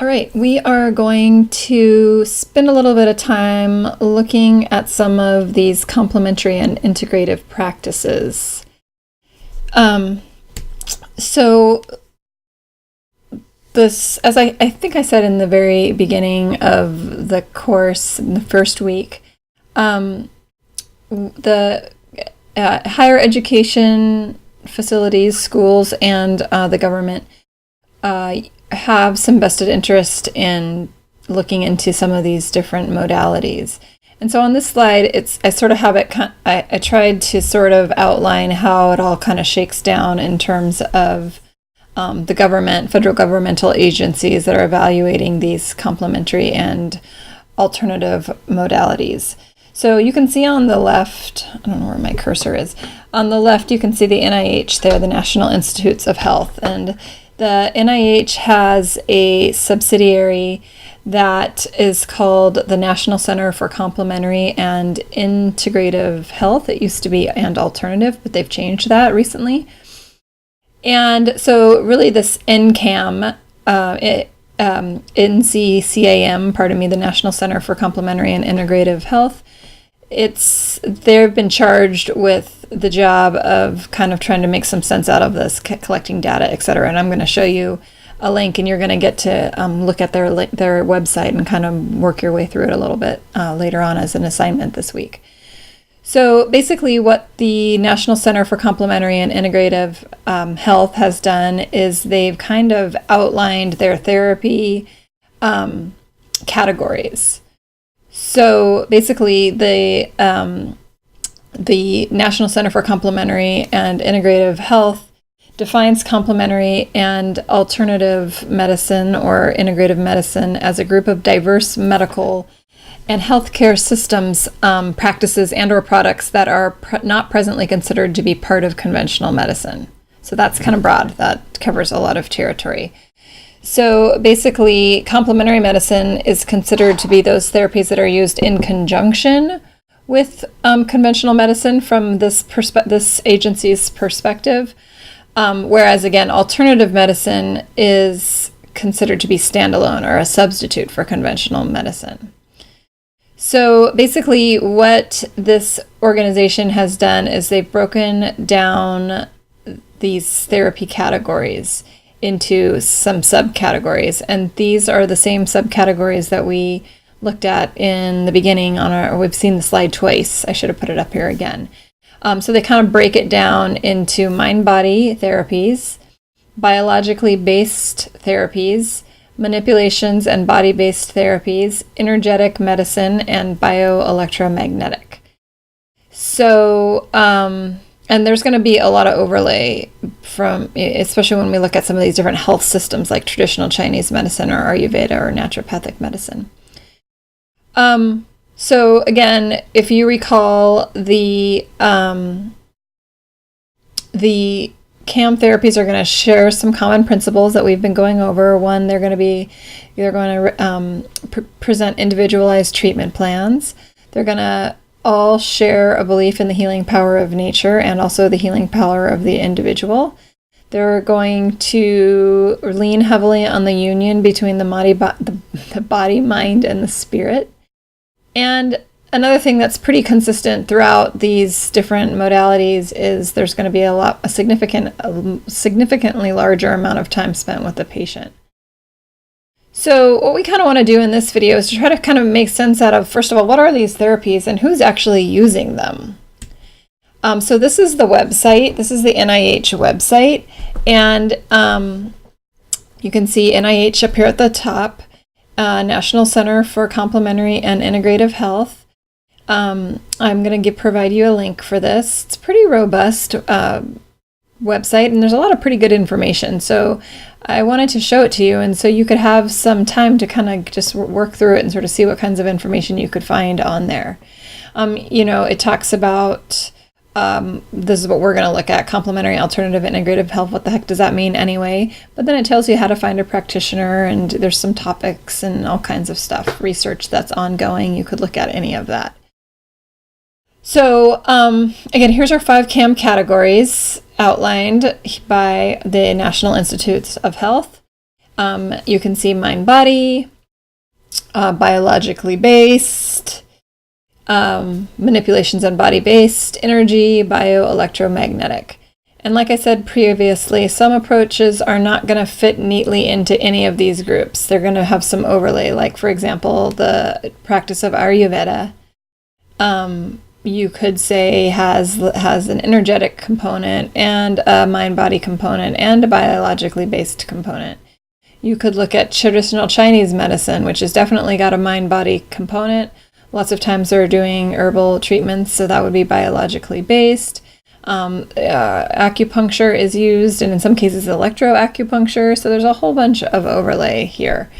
All right, we are going to spend a little bit of time looking at some of these complementary and integrative practices. So this, as I think I said in the very beginning of the course in the first week, the higher education facilities, schools, and the government have some vested interest in looking into some of these different modalities. And so on this slide, I sort of have it, I tried to sort of outline how it all kind of shakes down in terms of the government, federal governmental agencies that are evaluating these complementary and alternative modalities. So you can see on the left, I don't know where my cursor is, on the left you can see the NIH there, the National Institutes of Health, and the NIH has a subsidiary that is called the National Center for Complementary and Integrative Health. It used to be and alternative, but they've changed that recently. And so really this NCAM, NCCAM, the National Center for Complementary and Integrative Health, they've been charged with the job of kind of trying to make some sense out of this, collecting data, et cetera. And I'm going to show you a link, and you're going to get to look at their website and kind of work your way through it a little bit later on as an assignment this week. So basically what the National Center for Complementary and Integrative Health has done is they've kind of outlined their therapy categories. So basically the National Center for Complementary and Integrative Health defines complementary and alternative medicine or integrative medicine as a group of diverse medical and healthcare systems, practices, and or products that are not presently considered to be part of conventional medicine. So that's kind of broad. That covers a lot of territory. So basically, complementary medicine is considered to be those therapies that are used in conjunction with conventional medicine from this agency's perspective. Whereas again, alternative medicine is considered to be standalone or a substitute for conventional medicine. So basically what this organization has done is they've broken down these therapy categories into some subcategories, and these are the same subcategories that we looked at in the beginning we've seen the slide twice. I should have put it up here again. So they kind of break it down into mind-body therapies, biologically based therapies, manipulations and body-based therapies, energetic medicine, and bioelectromagnetic. So, and there's going to be a lot of overlay especially when we look at some of these different health systems like traditional Chinese medicine or Ayurveda or naturopathic medicine. So again, if you recall, the CAM therapies are going to share some common principles that we've been going over. One, they're going to present individualized treatment plans. They're going to all share a belief in the healing power of nature and also the healing power of the individual. They're going to lean heavily on the union between the body, mind, and the spirit. And another thing that's pretty consistent throughout these different modalities is there's going to be a significantly larger amount of time spent with the patient. So what we kind of want to do in this video is to try to kind of make sense out of, first of all, what are these therapies and who's actually using them? So this is the website. This is the NIH website. And you can see NIH up here at the top, National Center for Complementary and Integrative Health. I'm going to provide you a link for this. It's a pretty robust website, and there's a lot of pretty good information. So I wanted to show it to you, and so you could have some time to kind of just work through it and sort of see what kinds of information you could find on there. It talks about, this is what we're going to look at, complementary, alternative, integrative health. What the heck does that mean anyway? But then it tells you how to find a practitioner, and there's some topics and all kinds of stuff, research that's ongoing. You could look at any of that. So again, here's our 5 CAM categories outlined by the National Institutes of Health. You can see mind-body, biologically based, manipulations on body-based, energy, bioelectromagnetic. And like I said previously, some approaches are not going to fit neatly into any of these groups. They're going to have some overlay, like, for example, the practice of Ayurveda, you could say has an energetic component and a mind-body component and a biologically based component. You could look at traditional Chinese medicine, which has definitely got a mind-body component. Lots of times they're doing herbal treatments, so that would be biologically based. Acupuncture is used, and in some cases electroacupuncture, so there's a whole bunch of overlay here.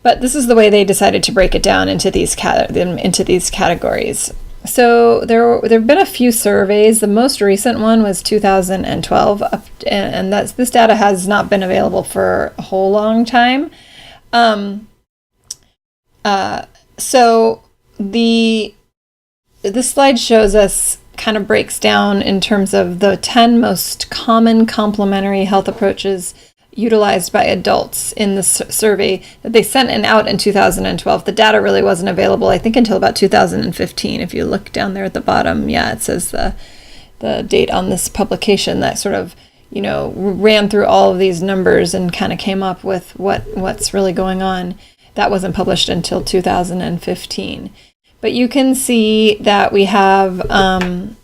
But this is the way they decided to break it down into these categories. So there have been a few surveys. The most recent one was 2012, and this data has not been available for a whole long time. So this slide shows us, kind of breaks down in terms of the 10 most common complementary health approaches utilized by adults in the survey that they sent out in 2012. The data really wasn't available, I think, until about 2015. If you look down there at the bottom, yeah, it says the date on this publication that sort of, ran through all of these numbers and kind of came up with what's really going on. That wasn't published until 2015. But you can see that we have the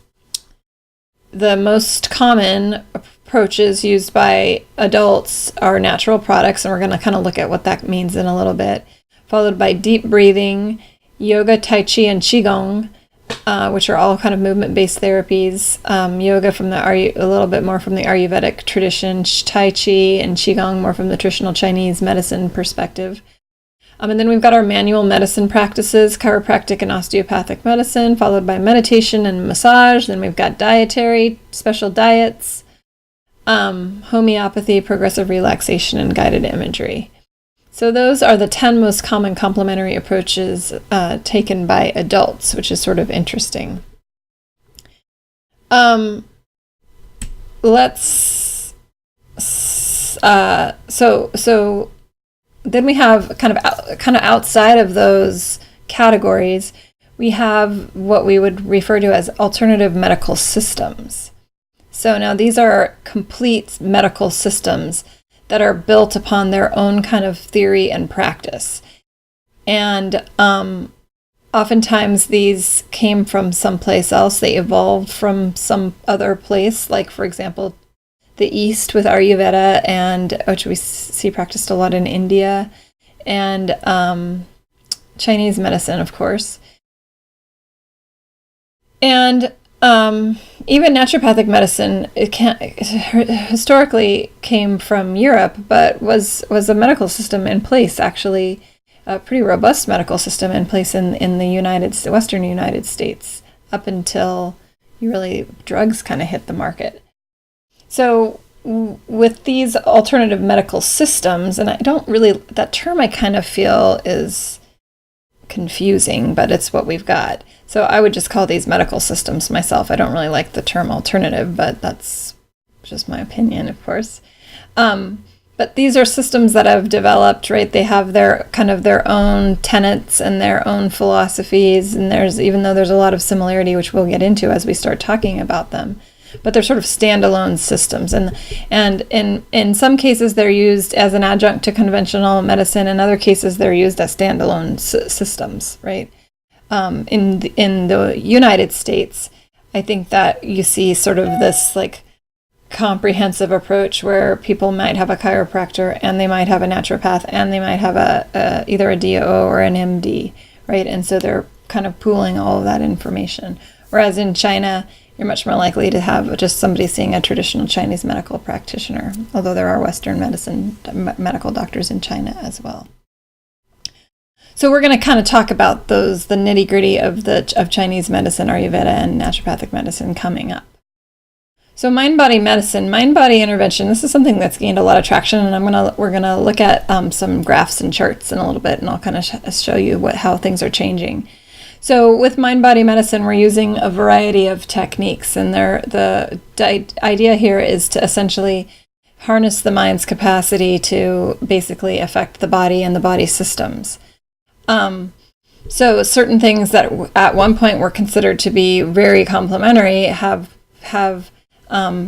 most common approaches used by adults are natural products, and we're going to kind of look at what that means in a little bit, followed by deep breathing, yoga, tai chi, and qigong, which are all kind of movement-based therapies. Yoga from a little bit more from the Ayurvedic tradition, tai chi and qigong more from the traditional Chinese medicine perspective. And then we've got our manual medicine practices, chiropractic and osteopathic medicine, followed by meditation and massage. Then we've got dietary, special diets, homeopathy, progressive relaxation, and guided imagery. So those are the 10 most common complementary approaches taken by adults, which is sort of interesting. Then we have kind of outside of those categories, we have what we would refer to as alternative medical systems. So now these are complete medical systems that are built upon their own kind of theory and practice. And oftentimes these came from someplace else. They evolved from some other place, like, for example, the East with Ayurveda, and which we see practiced a lot in India, and Chinese medicine, of course. And even naturopathic medicine, historically came from Europe, but was a medical system in place, actually, a pretty robust medical system in place in the Western United States, up until drugs kind of hit the market. So with these alternative medical systems, and that term I kind of feel is confusing, but it's what we've got. So I would just call these medical systems myself. I don't really like the term alternative, but that's just my opinion, of course. But these are systems that have developed, right? They have their own tenets and their own philosophies, and even though there's a lot of similarity, which we'll get into as we start talking about them, but they're sort of standalone systems, and in some cases they're used as an adjunct to conventional medicine. In other cases they're used as standalone systems, right? In the United States, I think that you see sort of this like comprehensive approach where people might have a chiropractor, and they might have a naturopath, and they might have either a DO or an MD, right? And so they're kind of pooling all of that information. Whereas in China, you're much more likely to have just somebody seeing a traditional Chinese medical practitioner, although there are Western medicine medical doctors in China as well. So we're going to kind of talk about the nitty-gritty of Chinese medicine, Ayurveda, and naturopathic medicine coming up. So mind-body medicine, mind-body intervention, this is something that's gained a lot of traction, and we're gonna look at some graphs and charts in a little bit, and I'll kind of show you how things are changing. So with mind-body medicine, we're using a variety of techniques, and the idea here is to essentially harness the mind's capacity to basically affect the body and the body systems. So certain things that at one point were considered to be very complementary have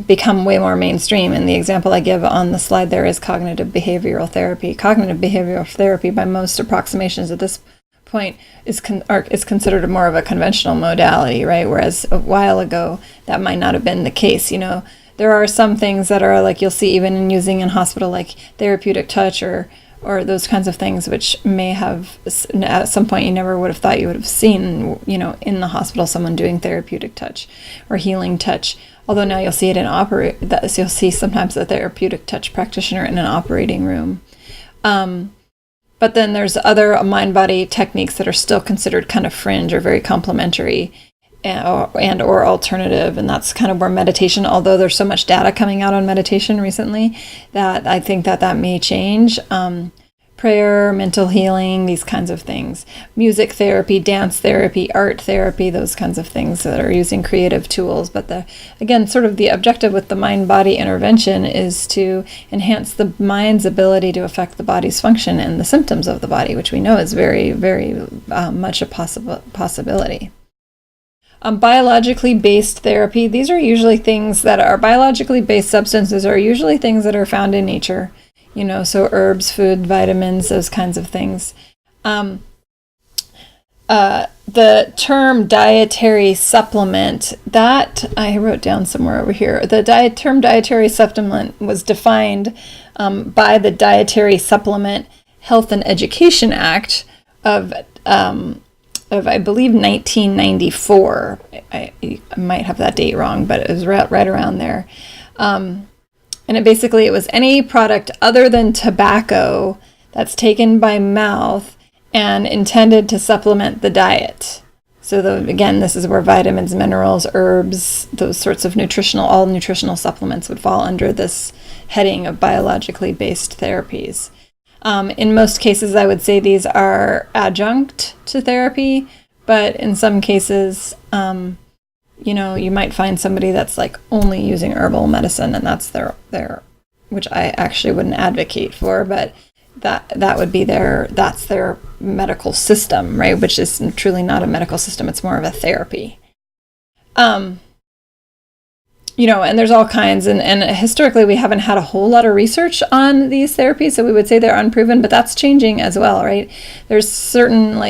become way more mainstream. And the example I give on the slide there is cognitive behavioral therapy. Cognitive behavioral therapy, by most approximations at this point, is considered more of a conventional modality, right? Whereas a while ago, that might not have been the case. There are some things that are like you'll see even in using in hospital, like therapeutic touch or those kinds of things, which may have at some point you never would have thought you would have seen, in the hospital, someone doing therapeutic touch or healing touch. Although now you'll see it you'll see sometimes a therapeutic touch practitioner in an operating room. But then there's other mind-body techniques that are still considered kind of fringe or very complementary or alternative, and that's kind of where meditation, although there's so much data coming out on meditation recently, that I think that may change. Prayer, mental healing, these kinds of things. Music therapy, dance therapy, art therapy, those kinds of things that are using creative tools. But again, sort of the objective with the mind-body intervention is to enhance the mind's ability to affect the body's function and the symptoms of the body, which we know is very, very much a possibility. Biologically based therapy, these are usually things that are biologically based substances are usually things that are found in nature, so herbs, food, vitamins, those kinds of things. The term dietary supplement, that I wrote down somewhere over here. The term dietary supplement was defined by the Dietary Supplement Health and Education Act of I believe 1994. I might have that date wrong, but it was right around there. And it was any product other than tobacco that's taken by mouth and intended to supplement the diet. So again, this is where vitamins, minerals, herbs, those sorts of all nutritional supplements would fall under this heading of biologically based therapies. In most cases, I would say these are adjunct to therapy, but in some cases, you might find somebody that's like only using herbal medicine, and that's their which I actually wouldn't advocate for, but that would be that's their medical system, right? Which is truly not a medical system; it's more of a therapy. And there's all kinds, and historically we haven't had a whole lot of research on these therapies, so we would say they're unproven, but that's changing as well, right? There's certain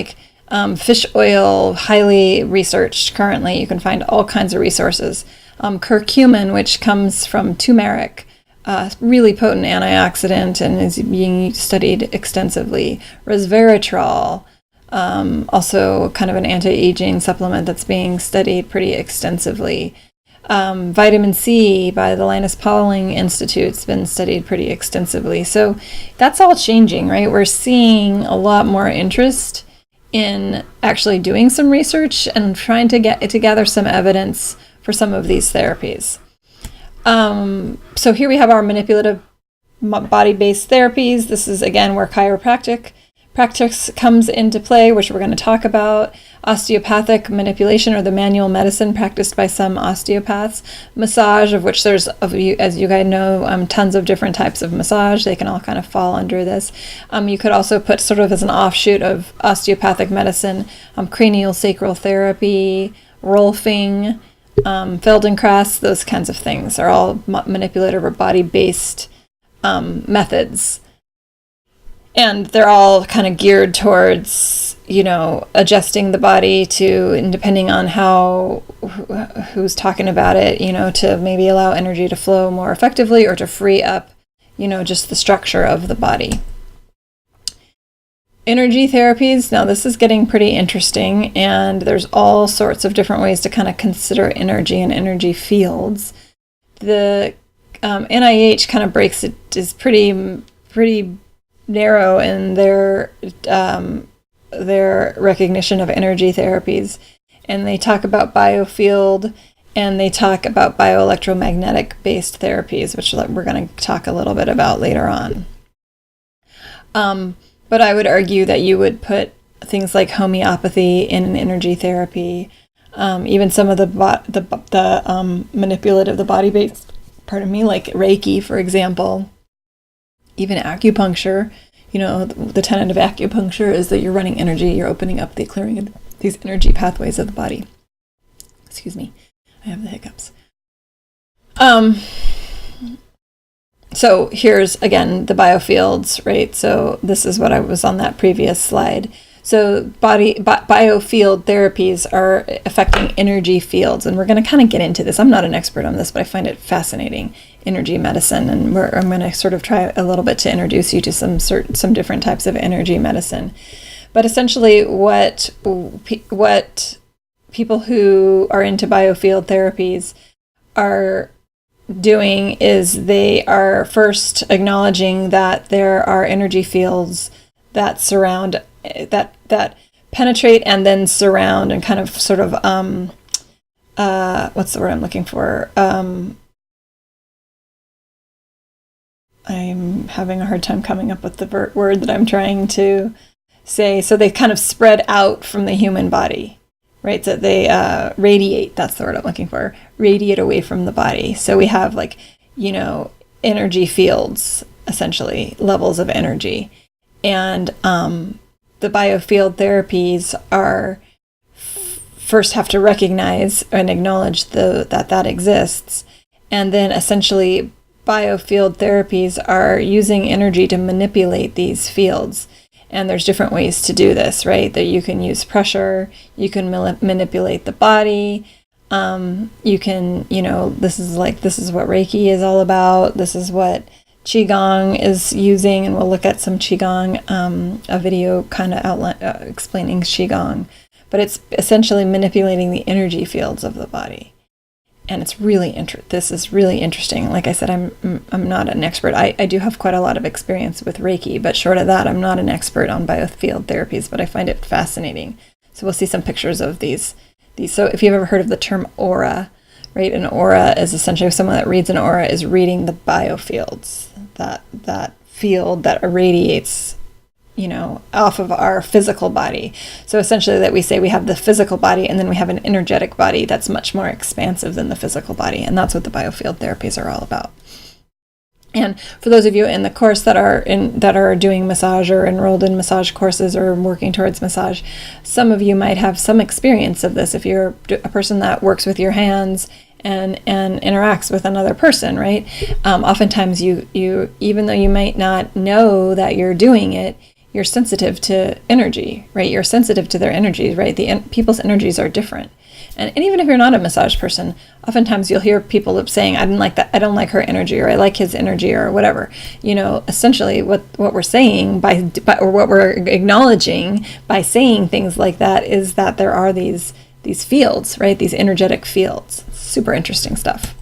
fish oil, highly researched currently. You can find all kinds of resources. Curcumin, which comes from turmeric, really potent antioxidant and is being studied extensively. Resveratrol, also kind of an anti-aging supplement that's being studied pretty extensively. Vitamin C by the Linus Pauling Institute's been studied pretty extensively. So that's all changing, right? We're seeing a lot more interest in actually doing some research and trying to gather some evidence for some of these therapies. So here we have our manipulative body-based therapies. This is, again, where chiropractic practice comes into play, which we're going to talk about. Osteopathic manipulation, or the manual medicine practiced by some osteopaths. Massage, of which there's, as you guys know, tons of different types of massage. They can all kind of fall under this. You could also put sort of as an offshoot of osteopathic medicine, cranial sacral therapy, Rolfing, Feldenkrais, those kinds of things are all manipulative or body-based methods. And they're all kind of geared towards, adjusting the body to, depending on who's talking about it, to maybe allow energy to flow more effectively or to free up, just the structure of the body. Energy therapies, now this is getting pretty interesting, and there's all sorts of different ways to kind of consider energy and energy fields. The NIH kind of breaks it, is pretty narrow in their recognition of energy therapies, and they talk about BIOFIELD and they talk about bioelectromagnetic-based therapies, which we're going to talk a little bit about later on. But I would argue that you would put things like homeopathy in an energy therapy, even some of the manipulative, the body-based pardon me, like Reiki, for example, even acupuncture. You know, the tenet of acupuncture is that you're running energy, you're opening up the clearing of these energy pathways of the body. Excuse me, I have the hiccups. So here's, again, the biofields, right? So this is what I was on that previous slide. So biofield therapies are affecting energy fields, and we're going to kind of get into this. I'm not an expert on this, but I find it fascinating, energy medicine, and I'm going to sort of try a little bit to introduce you to some different types of energy medicine. But essentially, what people who are into biofield therapies are doing is they are first acknowledging that there are energy fields that surround, that penetrate and then surround and kind of sort of what's the word I'm looking for? I'm having a hard time coming up with the word that I'm trying to say. So they kind of spread out from the human body, right? So they radiate, that's the word I'm looking for, radiate away from the body. So we have, like, you know, energy fields, essentially, levels of energy. And the biofield therapies are first have to recognize and acknowledge that exists. And then essentially biofield therapies are using energy to manipulate these fields. And there's different ways to do this, right? That you can use pressure, you can manipulate the body, you can, you know, this is what Reiki is all about. This is what Qigong is using, and we'll look at some Qigong, a video kind of explaining Qigong. But it's essentially manipulating the energy fields of the body. And it's this is really interesting. Like I said, I'm not an expert. I do have quite a lot of experience with Reiki, but short of that, I'm not an expert on biofield therapies, but I find it fascinating. So we'll see some pictures of these. So if you've ever heard of the term aura, right? An aura is essentially, someone that reads an aura is reading the biofields, that field that irradiates, you know, off of our physical body. So essentially that we say we have the physical body and then we have an energetic body that's much more expansive than the physical body. And that's what the biofield therapies are all about. And for those of you in the course that are doing massage or enrolled in massage courses or working towards massage, some of you might have some experience of this if you're a person that works with your hands and interacts with another person, right? Oftentimes you even though you might not know that you're doing it, you're sensitive to energy, right? You're sensitive to their energies, right? People's energies are different. And even if you're not a massage person, oftentimes you'll hear people saying, I don't like her energy, or I like his energy, or whatever. You know, essentially what we're saying or what we're acknowledging by saying things like that is that there are these fields, right? These energetic fields. Super interesting stuff.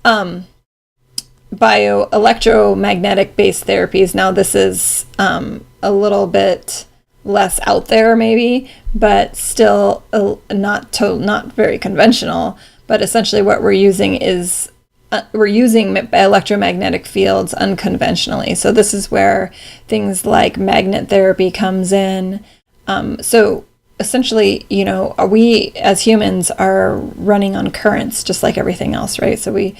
Bioelectromagnetic-based therapies. Now this is a little bit less out there maybe, but still not very conventional. But essentially what we're using is we're using electromagnetic fields unconventionally. So this is where things like magnet therapy comes in. So essentially, you know, we as humans are running on currents just like everything else, right? So we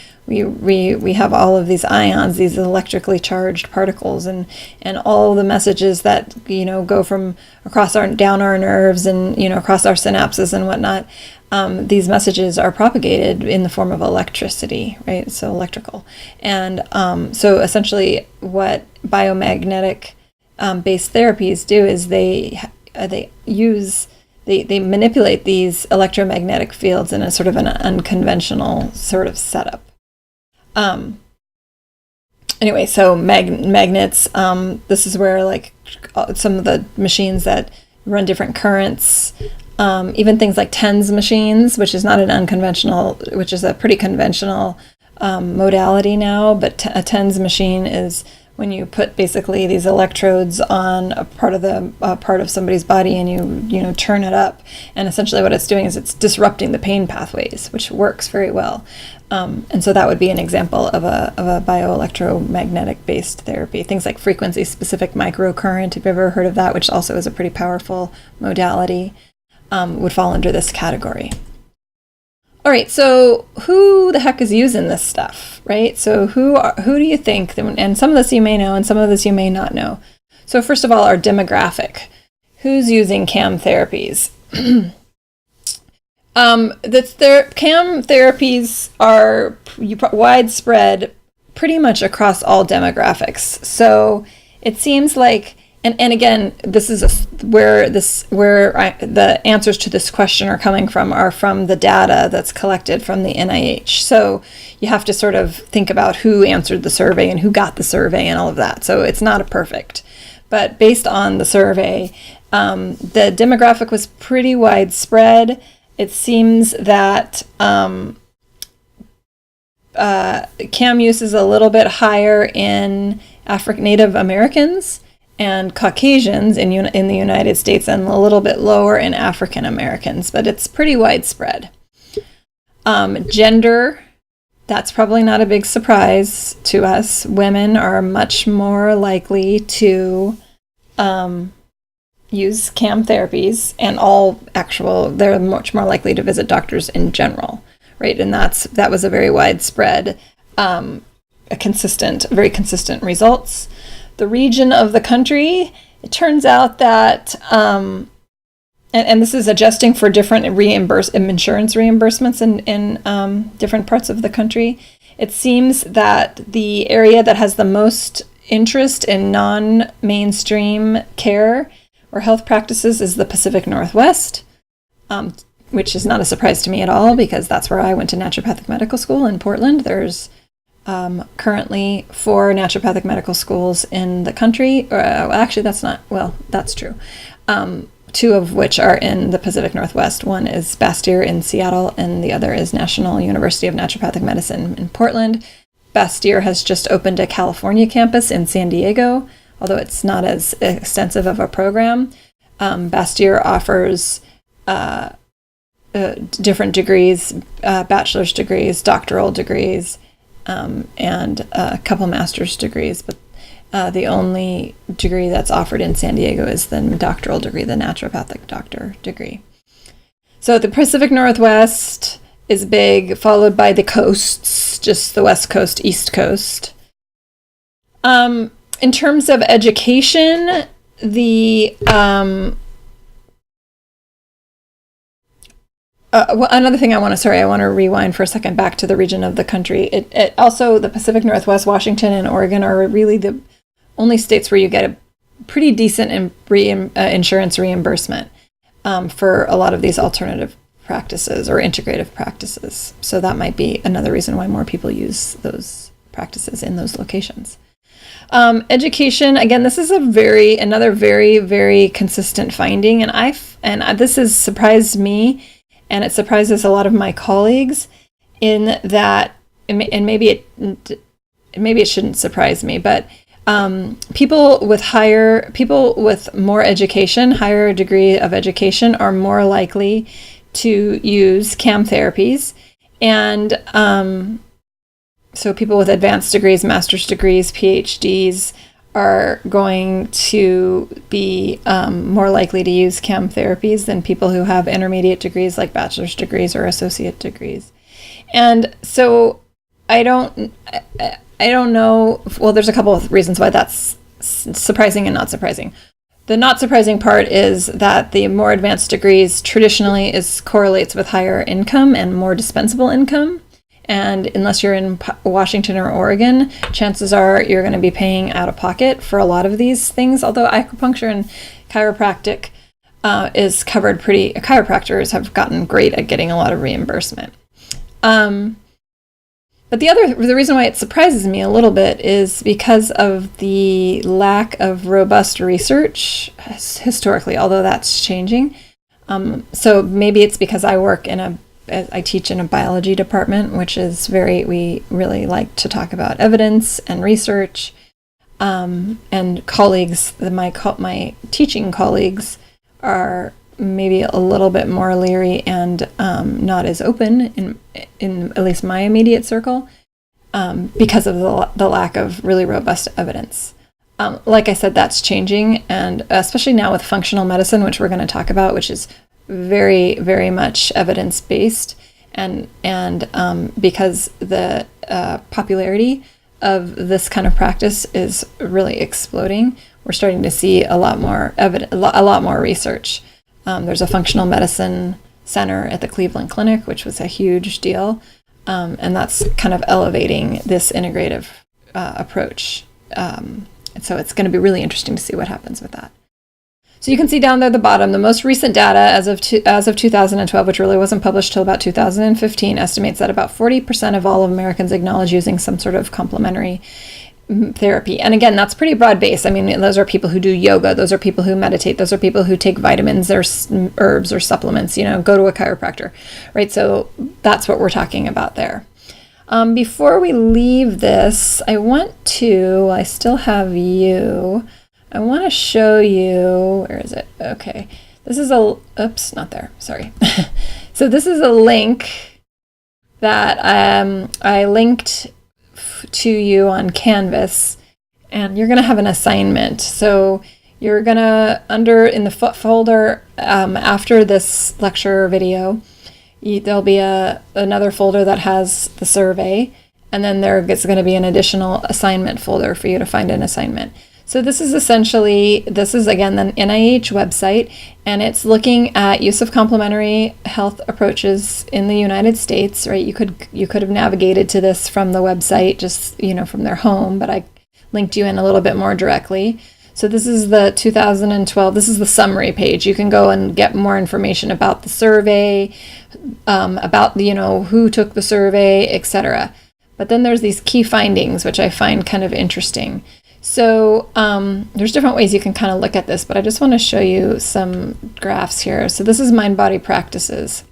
have all of these ions, these electrically charged particles, and all the messages that, you know, go from down our nerves and, you know, across our synapses and whatnot. These messages are propagated in the form of electricity, right? So electrical. And so essentially what biomagnetic based therapies do is they manipulate these electromagnetic fields in a sort of an unconventional sort of setup. Anyway, so magnets, this is where, like, some of the machines that run different currents, even things like TENS machines, which is not an unconventional, which is a pretty conventional modality now, but a TENS machine is when you put basically these electrodes on a part of somebody's body and you know turn it up, and essentially what it's doing is it's disrupting the pain pathways, which works very well. And so that would be an example of a bioelectromagnetic based therapy. Things like frequency specific microcurrent, if you've ever heard of that, which also is a pretty powerful modality, would fall under this category. All right, so who the heck is using this stuff, right? So who do you think, and some of this you may know and some of this you may not know. So first of all, our demographic. Who's using CAM therapies? CAM therapies are widespread pretty much across all demographics. So it seems like, and again, this is where the answers to this question are coming from, are from the data that's collected from the NIH. So you have to sort of think about who answered the survey and who got the survey and all of that. So it's not a perfect, but based on the survey, the demographic was pretty widespread. It seems that CAM use is a little bit higher in Native Americans and Caucasians in the United States, and a little bit lower in African Americans, but it's pretty widespread. Gender, that's probably not a big surprise to us. Women are much more likely to use CAM therapies, and they're much more likely to visit doctors in general, right? And that was a very widespread, very consistent results. The region of the country, it turns out that, and this is adjusting for different insurance reimbursements in different parts of the country. It seems that the area that has the most interest in non-mainstream care or health practices is the Pacific Northwest, which is not a surprise to me at all, because that's where I went to naturopathic medical school in Portland. There's currently 4 naturopathic medical schools in the country. Actually, that's true. 2 of which are in the Pacific Northwest. One is Bastyr in Seattle, and the other is National University of Naturopathic Medicine in Portland. Bastyr has just opened a California campus in San Diego, although it's not as extensive of a program. Bastyr offers different degrees, bachelor's degrees, doctoral degrees, and a couple master's degrees, but the only degree that's offered in San Diego is the doctoral degree, the naturopathic doctor degree. So the Pacific Northwest is big, followed by the coasts, just the West Coast, East Coast. In terms of education, another thing I want to rewind for a second back to the region of the country. It also, the Pacific Northwest, Washington, and Oregon are really the only states where you get a pretty decent insurance reimbursement for a lot of these alternative practices or integrative practices. So that might be another reason why more people use those practices in those locations. Education, again, this is another very, very consistent finding, and this has surprised me, and it surprises a lot of my colleagues, in that, and maybe it shouldn't surprise me, but people with more education, higher degree of education, are more likely to use CAM therapies, and so people with advanced degrees, master's degrees, PhDs are going to be more likely to use CAM therapies than people who have intermediate degrees, like bachelor's degrees or associate degrees. And so I don't know. Well, there's a couple of reasons why that's surprising and not surprising. The not surprising part is that the more advanced degrees traditionally correlates with higher income and more dispensable income. And unless you're in Washington or Oregon, chances are you're going to be paying out of pocket for a lot of these things. Although acupuncture and chiropractic is covered chiropractors have gotten great at getting a lot of reimbursement. But the reason why it surprises me a little bit is because of the lack of robust research historically, although that's changing. So maybe it's because I teach in a biology department, which is we really like to talk about evidence and research. And colleagues, my teaching colleagues, are maybe a little bit more leery and not as open in at least my immediate circle, because of the lack of really robust evidence. Like I said, that's changing, and especially now with functional medicine, which we're going to talk about, which is very, very much evidence-based, and because the popularity of this kind of practice is really exploding, we're starting to see a lot more a lot more research. There's a functional medicine center at the Cleveland Clinic, which was a huge deal, and that's kind of elevating this integrative approach. And so it's going to be really interesting to see what happens with that. So you can see down there at the bottom, the most recent data as of 2012, which really wasn't published till about 2015, estimates that about 40% of all of Americans acknowledge using some sort of complementary therapy. And again, that's pretty broad based. I mean, those are people who do yoga, those are people who meditate, those are people who take vitamins or herbs or supplements, go to a chiropractor, right? So that's what we're talking about there. Before we leave this, I still have you. I want to show you, where is it? Okay. This is oops, not there. Sorry. So this is a link that I linked to you on Canvas, and you're going to have an assignment. So you're going to, in the folder after this lecture video, there'll be another folder that has the survey, and then there's going to be an additional assignment folder for you to find an assignment. So this is again the NIH website, and it's looking at use of complementary health approaches in the United States, right? You could have navigated to this from the website, just, from their home, but I linked you in a little bit more directly. So this is the 2012, this is the summary page. You can go and get more information about the survey, about who took the survey, etc. But then there's these key findings, which I find kind of interesting. So there's different ways you can kind of look at this, but I just want to show you some graphs here. So this is mind-body practices,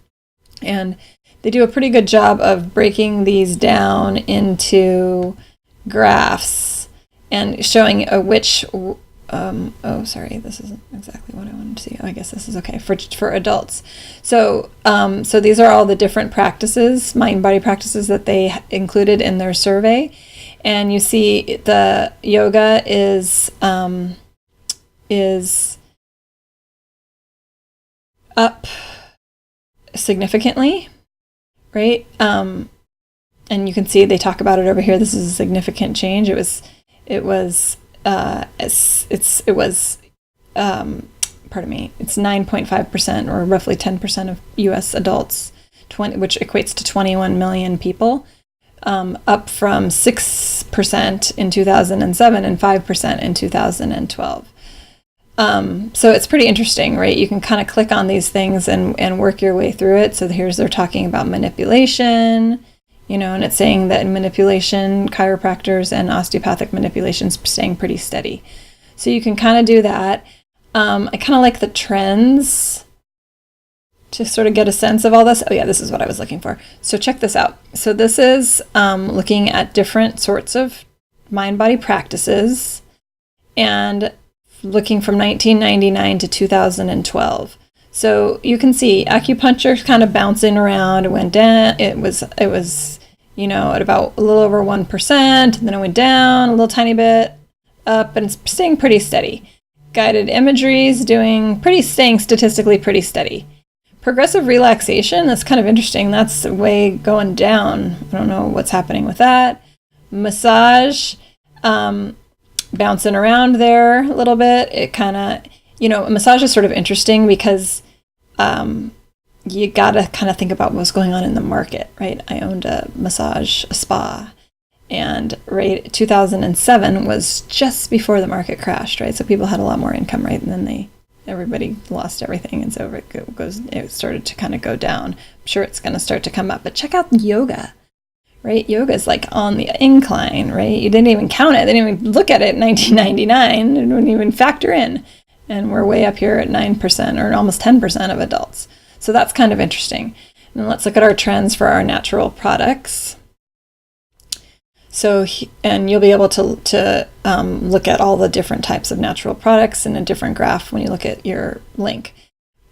and they do a pretty good job of breaking these down into graphs and showing which, sorry, this isn't exactly what I wanted to see. I guess this is okay for adults. So these are all the different practices, mind-body practices that they included in their survey. And you see the yoga is up significantly, right? And you can see they talk about it over here. This is a significant change. It's 9.5%, or roughly 10% of U.S. adults, which equates to 21 million people. Up from 6% in 2007 and 5% in 2012. So it's pretty interesting, right? You can kind of click on these things and work your way through it. So they're talking about manipulation, and it's saying that in manipulation, chiropractors and osteopathic manipulation's staying pretty steady. So you can kind of do that. I kind of like the trends to sort of get a sense of all this. Oh yeah, this is what I was looking for. So check this out. So this is looking at different sorts of mind-body practices and looking from 1999 to 2012. So you can see acupuncture kind of bouncing around. It went down. It was at about a little over 1%, and then it went down a little tiny bit, up, and it's staying pretty steady. Guided imagery is staying statistically pretty steady. Progressive relaxation, that's kind of interesting. That's way going down. I don't know what's happening with that. Massage, bouncing around there a little bit. It kind of, massage is sort of interesting because you got to kind of think about what's going on in the market, right? I owned a spa, and 2007 was just before the market crashed, right? So people had a lot more income, right? And then everybody lost everything, and so it started to kind of go down. I'm sure it's going to start to come up, but check out yoga, right? Yoga is like on the incline, right? You didn't even count it. They didn't even look at it in 1999. It didn't even factor in. And we're way up here at 9% or almost 10% of adults. So that's kind of interesting. And let's look at our trends for our natural products. So, and you'll be able to look at all the different types of natural products in a different graph when you look at your link.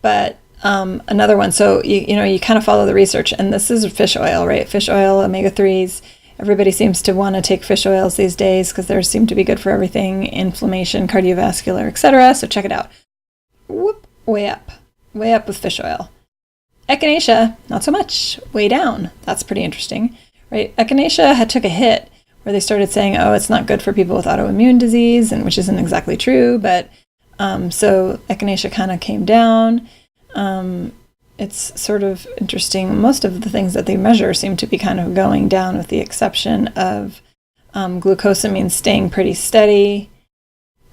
But another one, so you kind of follow the research, and this is fish oil, right? Fish oil, omega-3s. Everybody seems to want to take fish oils these days because they seem to be good for everything, inflammation, cardiovascular, etc. So check it out. Whoop, way up with fish oil. Echinacea, not so much, way down. That's pretty interesting, right? Echinacea took a hit where they started saying, oh, it's not good for people with autoimmune disease, and which isn't exactly true, but so echinacea kind of came down. It's sort of interesting. Most of the things that they measure seem to be kind of going down, with the exception of glucosamine staying pretty steady.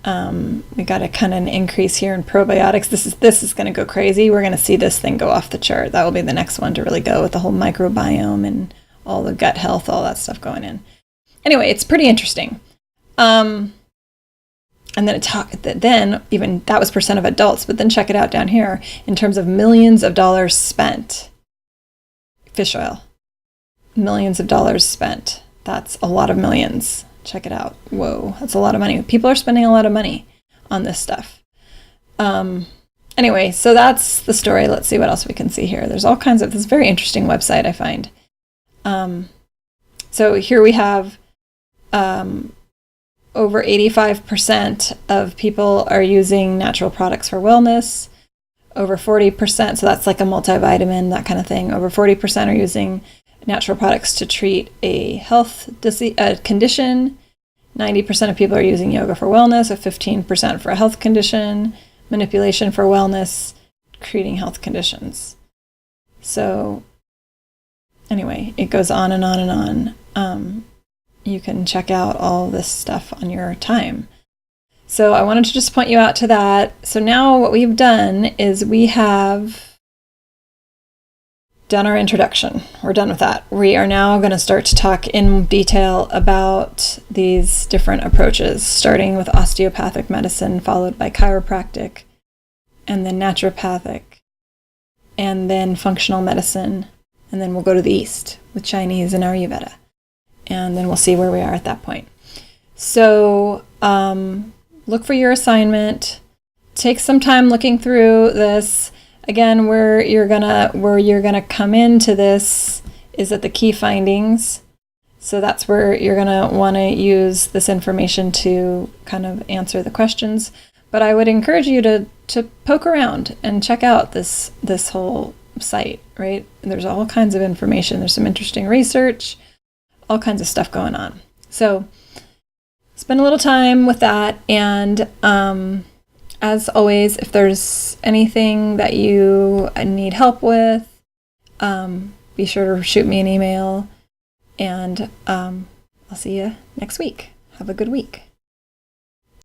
We got a kind of an increase here in probiotics. This is going to go crazy. We're going to see this thing go off the chart. That will be the next one to really go, with the whole microbiome and all the gut health, all that stuff going in. Anyway, it's pretty interesting. And then even that was percent of adults, but then check it out down here in terms of millions of dollars spent. Fish oil, millions of dollars spent. That's a lot of millions. Check it out. Whoa, that's a lot of money. People are spending a lot of money on this stuff. Anyway, so that's the story. Let's see what else we can see here. There's all kinds of, this very interesting website, I find. So here we have over 85% of people are using natural products for wellness. Over 40%, so that's like a multivitamin, that kind of thing. Over 40% are using natural products to treat a health condition. 90% of people are using yoga for wellness, or 15% for a health condition. Manipulation for wellness, treating health conditions. So anyway, it goes on and on and on. You can check out all this stuff on your time. So I wanted to just point you out to that. So now what we've done is we have done our introduction. We're done with that. We are now going to start to talk in detail about these different approaches, starting with osteopathic medicine, followed by chiropractic, and then naturopathic, and then functional medicine, and then we'll go to the East with Chinese and Ayurveda. And then we'll see where we are at that point. So look for your assignment. Take some time looking through this. Again, where you're gonna come into this is at the key findings. So that's where you're gonna want to use this information to kind of answer the questions. But I would encourage you to poke around and check out this whole site, right? There's all kinds of information. There's some interesting research, all kinds of stuff going on. So spend a little time with that. And as always, if there's anything that you need help with, be sure to shoot me an email. And I'll see you next week. Have a good week.